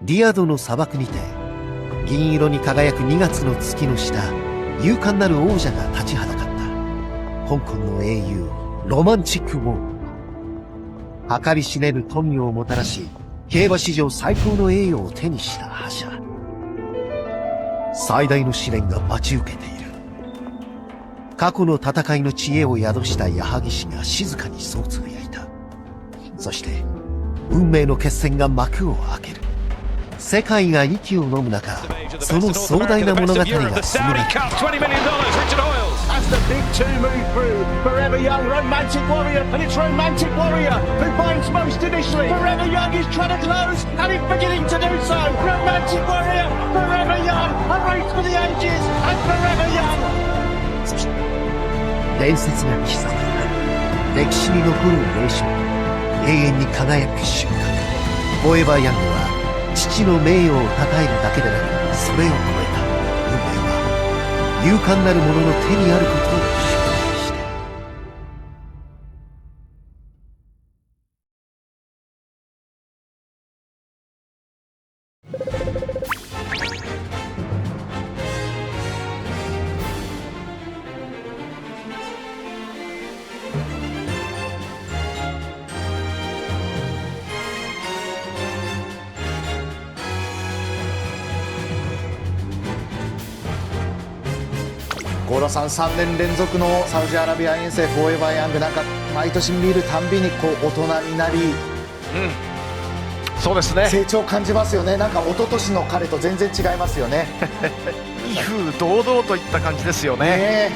リアドの砂漠にて銀色に輝く2月の月の下、勇敢なる王者が立ちはだかった香港の英雄ロマンチックウォー。計り知れぬ富をもたらし、競馬史上最高の栄誉を手にした覇者。最大の試練が待ち受けている。過去の戦いの知恵を宿した矢作氏が静かにそうつぶやいた。そして運命の決戦が幕を開ける。世界が息を飲む中、その壮大な物語が紡がれる。As the big two move through, Forever Young, Romantic Warrior, and it's Romantic Warrior who binds most initially. Forever Young is trying to close, and it's beginning to do so. Romantic Warrior, Forever Young, a race for the ages, and Forever Young. そして伝説が刻まれた歴史に残る名将、永遠に輝く瞬間。フォーエバーヤングは父の名誉を称えるだけでなく、それを超えた運命は勇敢なる者の手にあることを証明した。郷田さん、3年連続のサウジアラビア遠征フォーエバーヤング、なんか毎年見るたんびにこう大人になり、そうですね、成長を感じますよね。なんか一昨年の彼と全然違いますよね。威風堂々といった感じですよね。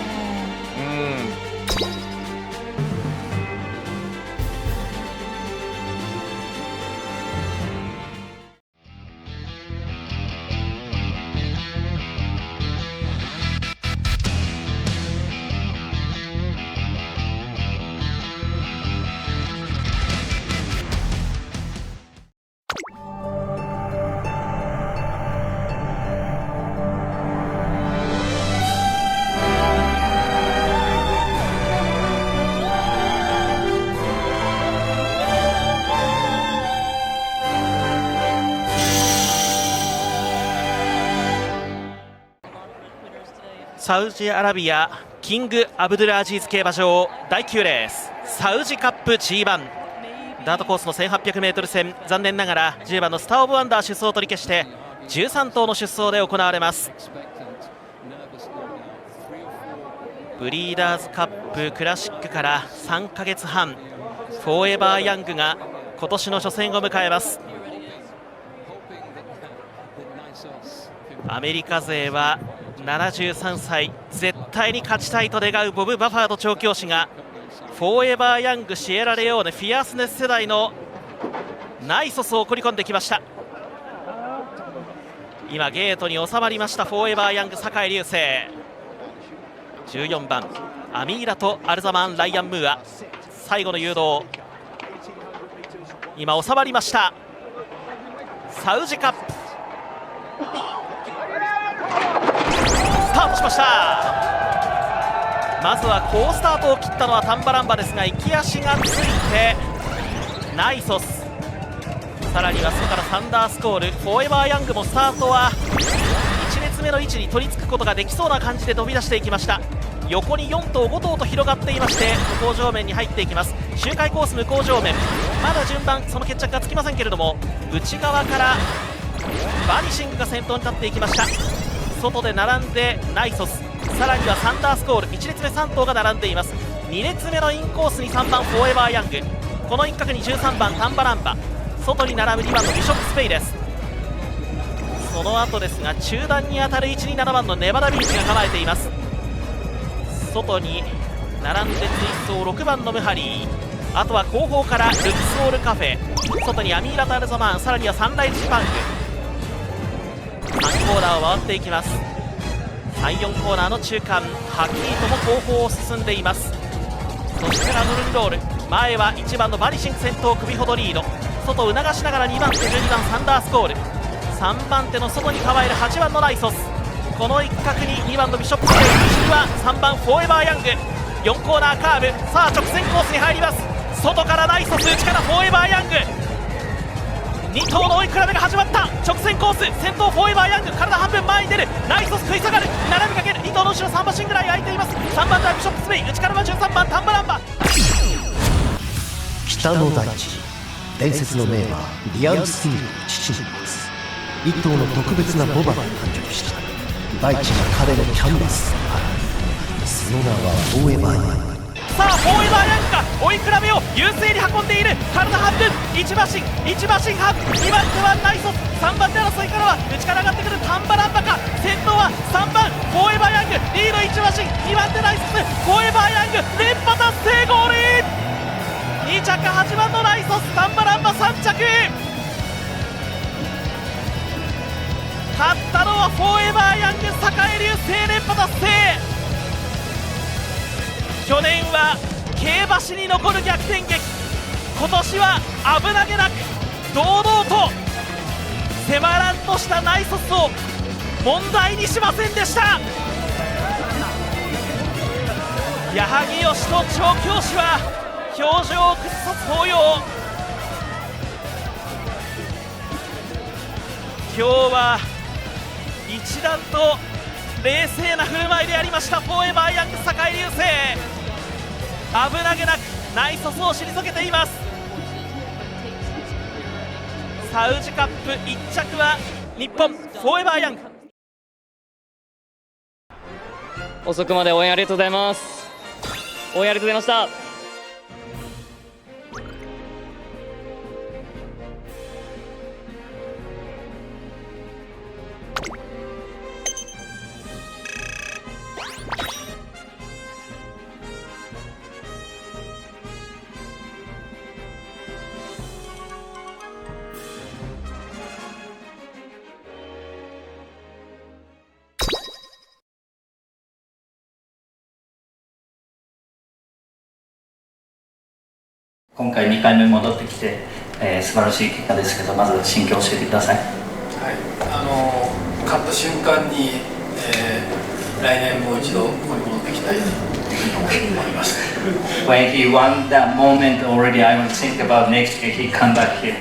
サウジアラビアキングアブドゥルアジーズ競馬場第9レースサウジカップ G1 ダートコースの 1800m 戦、残念ながら10番のスター・オブ・ワンダー出走を取り消して13頭の出走で行われます。ブリーダーズカップクラシックから3ヶ月半、フォーエバーヤングが今年の初戦を迎えます。アメリカ勢は73歳、絶対に勝ちたいと願うボブ・バファード調教師がフォーエバーヤング、シエラレオーネ、フィアースネス世代のナイソスを送り込んできました。今ゲートに収まりました。フォーエバーヤング、酒井流星、14番アミーラとアルザマン・ライアン・ムーア、最後の誘導、今収まりました。サウジカップスタートしました。まずは好スタートを切ったのはタンバランバですが、行き足がついてナイソス、さらには外からサンダースコール、フォーエバーヤングもスタートは1列目の位置に取り付くことができそうな感じで飛び出していきました。横に4頭5頭と広がっていまして、向こう上面に入っていきます。周回コース向こう上面、まだ順番その決着がつきませんけれども、内側からバニシングが先頭に立っていきました。外で並んでナイソス、さらにはサンダースコール、1列目3頭が並んでいます。2列目のインコースに3番フォーエバーヤング、この一角に13番タンバランバ、外に並ぶ2番のビショップスペイです。その後ですが、中段に当たる位置に7番のネバダビーチが構えています。外に並んで追走6番のムハリー、あとは後方からルクスオールカフェ、外にアミーラタ・アルザマン、さらにはサンライズ・ジパング、3コーナーを回っていきます。3、4コーナーの中間、ハッキーとも後方を進んでいます。そしてラノルンロール、前は1番のバニシング先頭、首ほどリード、外を促しながら2番手、12番サンダースコール、3番手の外に構える8番のライソス、この一角に2番のビショップスペイ、内には3番フォーエバーヤング、4コーナーカーブ、さあ直線コースに入ります。外からナイソス、内からフォーエバーヤング、2 2頭の追い比べが始まった。直線コース、先頭フォーエバーヤング、体半分前に出る。ナイソス食い下がる、並びかける。2頭の後ろ3馬身ぐらい空いています。3番ダイビショップスベイ、内からは13番タンバランバ。北の大地、伝説の名馬リアルスティールの父に持つ一頭の特別なボバが誕生した。大地が彼のキャンバスを張る。その名はフォーエバーヤング。さあフォーエバーヤングが追い比べを優勢に運んでいる。体半分、1馬身半、2番手はナイソス、3番手争いからは内から上がってくるタンバランバか。先頭は3番フォーエバーヤング、リード1馬身、2番手ナイソス、フォーエバーヤング連覇達成ゴール。2着8番のナイソス、タンバランバ3着。勝ったのはフォーエバーヤング、栄流星連覇達成。去年は競馬史に残る逆転劇、今年は危なげなく堂々と迫らんとしたナイソスを問題にしませんでした。矢作義と調教師は表情を崩さず抱擁。今日は一段と冷静な振る舞いでありました。フォーエバーヤング栄流星、危なげなくナイソスを退けています。サウジカップ1着は日本フォーエバーヤング。遅くまで応援ありがとうございます。応援ありがとうございました。今回2回目戻ってきて、素晴らしい結果ですけど、まず心境を教えてください。はい、勝った瞬間に、来年もう一度ここに戻ってきたいと思います。When he won that moment already, I would think about next year he come back here.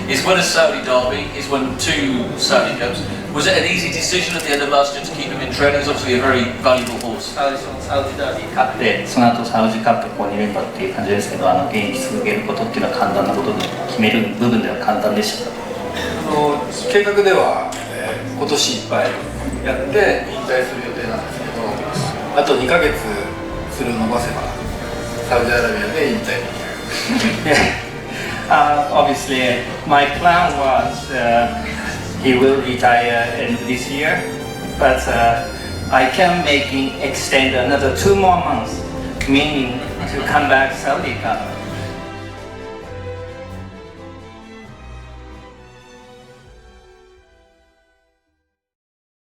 He's won a Saudi derby, he's won 2 Saudi Cups. Was it an easy decision at the end of last year to keep him in training? He's obviously a very valuable horse. サウジダービー勝って、その後サウジカップここ2連覇っていう感じですけど、現役続けることっていうのは簡単なことで、決める部分では簡単でした。計画では、今年いっぱいやって引退する予定なんですけど、あと2ヶ月それを伸ばせばサウジアラビアで引退できる。Obviously, my plan was he will retire in this year, but I can make him extend another 2 more months, meaning to come back Saudi Cup.